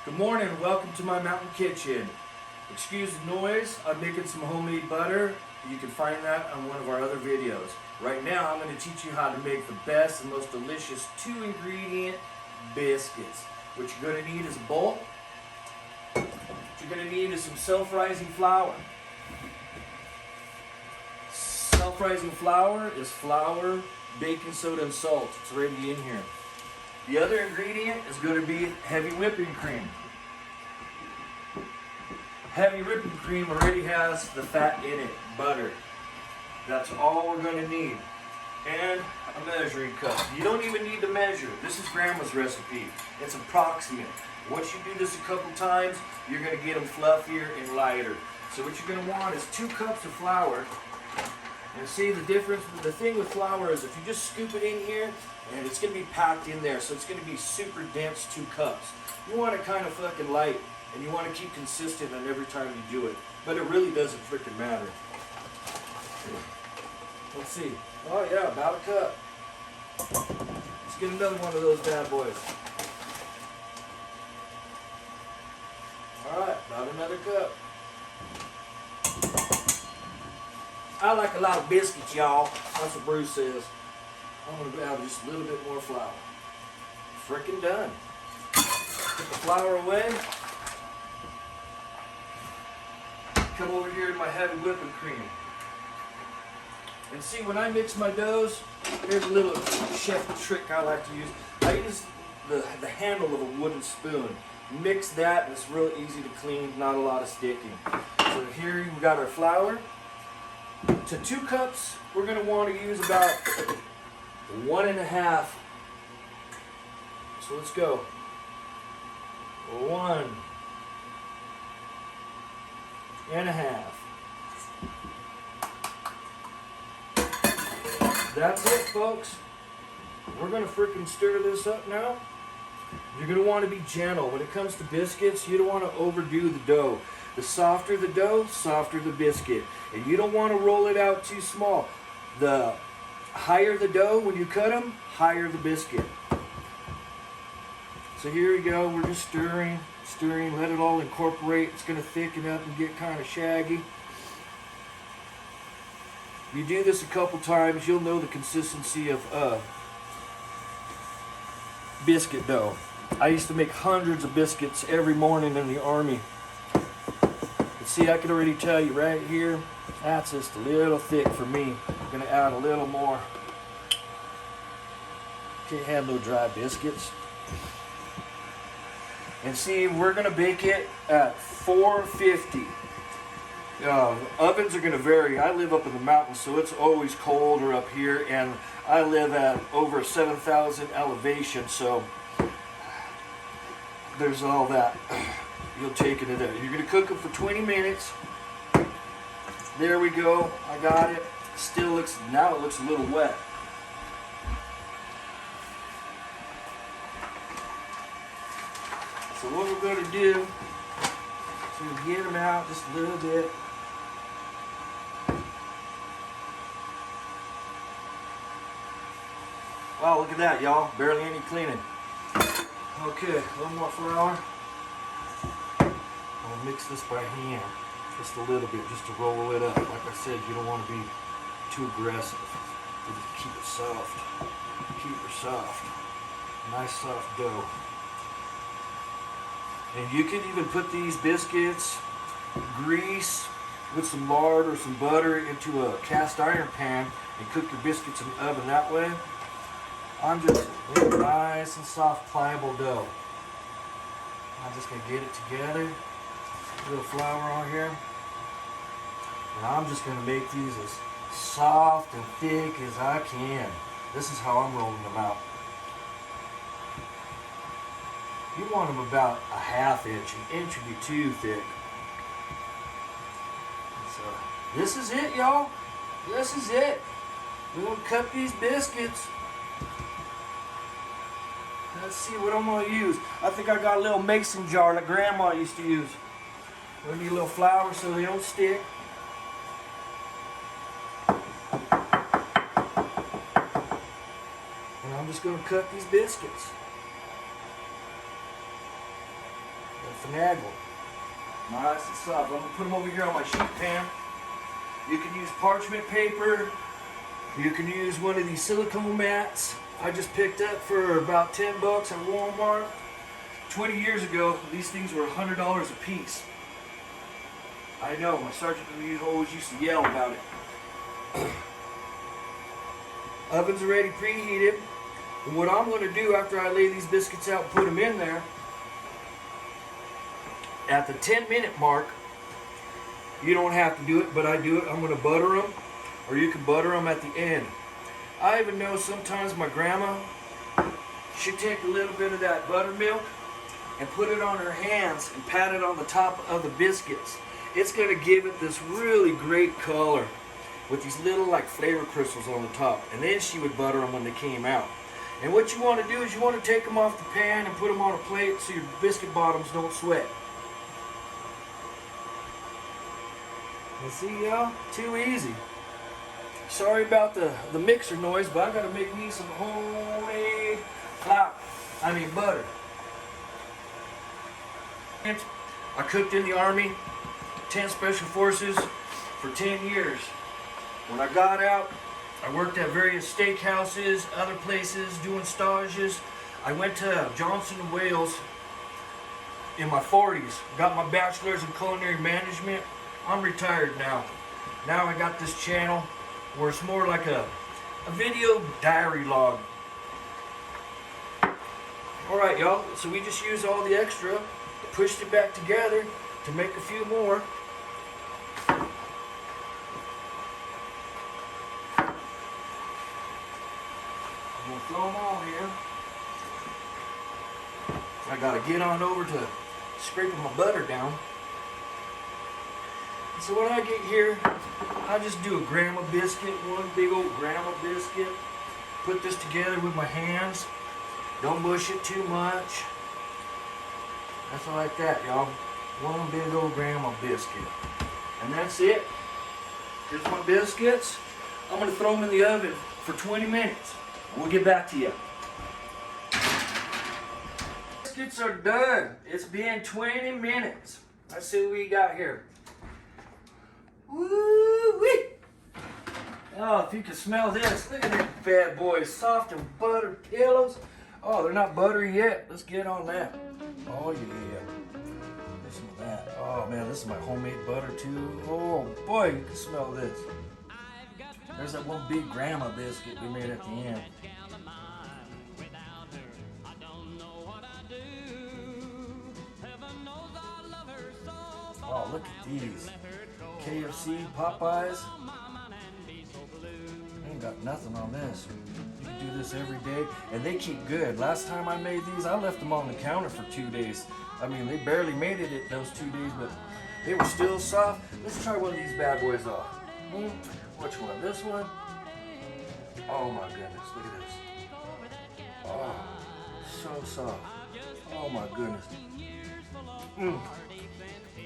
Good morning, welcome to my mountain kitchen. Excuse the noise, I'm making some homemade butter. You can find that on one of our other videos. Right now I'm going to teach you how to make the best and most delicious 2-ingredient biscuits. What you're going to need is a bowl. What you're going to need is some self-rising flour. Self-rising flour is flour, baking soda, and salt. It's already in here. The other ingredient is going to be heavy whipping cream. Heavy whipping cream already has the fat in it, butter. That's all we're going to need. And a measuring cup. You don't even need to measure. This is Grandma's recipe. It's approximate. Once you do this a couple times, you're going to get them fluffier and lighter. So what you're going to want is 2 cups of flour. And see the difference? The thing with flour is if you just scoop it in here, and it's going to be packed in there, so it's going to be super dense 2 cups. You want it kind of fucking light, and you want to keep consistent on every time you do it. But it really doesn't freaking matter. Let's see. Oh yeah, about a cup. Let's get another one of those bad boys. Alright, about another cup. I like a lot of biscuits, y'all. That's what Bruce says. I'm going to add just a little bit more flour. Frickin' done. Put the flour away. Come over here to my heavy whipping cream. And see, when I mix my doughs, here's a little chef trick I like to use. I use the handle of a wooden spoon. Mix that, and it's real easy to clean, not a lot of sticking. So here we got our flour. To 2 cups, we're going to want to use about 1.5. So let's go. 1.5. That's it, folks. We're going to freaking stir this up now. You're going to want to be gentle. When it comes to biscuits, you don't want to overdo the dough. The softer the dough, softer the biscuit. And you don't want to roll it out too small. The higher the dough when you cut them, higher the biscuit. So here we go. We're just stirring, let it all incorporate. It's going to thicken up and get kind of shaggy. If you do this a couple times, you'll know the consistency of biscuit dough. I used to make hundreds of biscuits every morning in the Army. But see, I can already tell you right here, that's just a little thick for me. I'm going to add a little more. Can't have no dry biscuits. And see, we're going to bake it at 450. Ovens are going to vary. I live up in the mountains, so it's always colder up here, and I live at over 7,000 elevation, so there's all that. You'll take it in there. You're going to cook them for 20 minutes. There we go. I got it. Still looks, now it looks a little wet. So what we're going to do is get them out just a little bit. Wow, look at that, y'all. Barely any cleaning. Okay, a little more flour. I'll mix this by hand just a little bit, just to roll it up. Like I said, you don't want to be too aggressive. So just keep it soft. Keep it soft. Nice soft dough. And you can even put these biscuits, grease with some lard or some butter into a cast iron pan and cook your biscuits in the oven that way. I'm just nice and soft, pliable dough. I'm just going to get it together. A little flour on here. And I'm just going to make these as soft and thick as I can. This is how I'm rolling them out. You want them about a ½ inch. An inch would be too thick. So this is it, y'all. This is it. We're going to cut these biscuits. Let's see what I'm going to use. I think I got a little mason jar that Grandma used to use. We need a little flour so they don't stick. And I'm just going to cut these biscuits. finagle. Nice and soft. I'm gonna put them over here on my sheet pan. You can use parchment paper. You can use one of these silicone mats I just picked up for about 10 bucks at Walmart. 20 years ago, these things were $100 a piece. I know, my sergeant always used to yell about it. Oven's already preheated. And what I'm going to do after I lay these biscuits out and put them in there, at the 10-minute mark, you don't have to do it, but I do it. I'm going to butter them, or you can butter them at the end. I even know sometimes my grandma, she'd take a little bit of that buttermilk and put it on her hands and pat it on the top of the biscuits. It's going to give it this really great color with these little like flavor crystals on the top. And then she would butter them when they came out. And what you want to do is you want to take them off the pan and put them on a plate so your biscuit bottoms don't sweat. You see, y'all? Too easy. Sorry about the mixer noise, but I gotta make me some homemade flour. Butter. I cooked in the Army, 10 Special Forces for 10 years. When I got out, I worked at various steakhouses, other places, doing stages. I went to Johnson & Wales in my 40s, got my bachelor's in culinary management. I'm retired now. Now I got this channel where it's more like a video diary log. Alright y'all, so we just used all the extra, pushed it back together to make a few more. I'm going to throw them all here. I got to get on over to scraping my butter down. So when I get here, I just do a grandma biscuit, one big old grandma biscuit. Put this together with my hands. Don't mush it too much. That's like that, y'all. One big old grandma biscuit. And that's it. Here's my biscuits. I'm going to throw them in the oven for 20 minutes. We'll get back to you. Biscuits are done. It's been 20 minutes. Let's see what we got here. Woo-wee! Oh, if you can smell this, look at these bad boys, soft and buttered pillows. Oh, they're not buttery yet. Let's get on that. Oh yeah, listen to that. Oh man, this is my homemade butter too. Oh boy, you can smell this. There's that one big grandma biscuit we made at the end. Oh, look at these. KFC, Popeyes. I ain't got nothing on this. You can do this every day, and they keep good. Last time I made these, I left them on the counter for 2 days. I mean, they barely made it those 2 days, but they were still soft. Let's try one of these bad boys off. Which one? This one? Oh my goodness, look at this. Oh, so soft. Oh my goodness.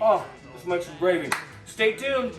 Oh, let's make some gravy. Stay tuned.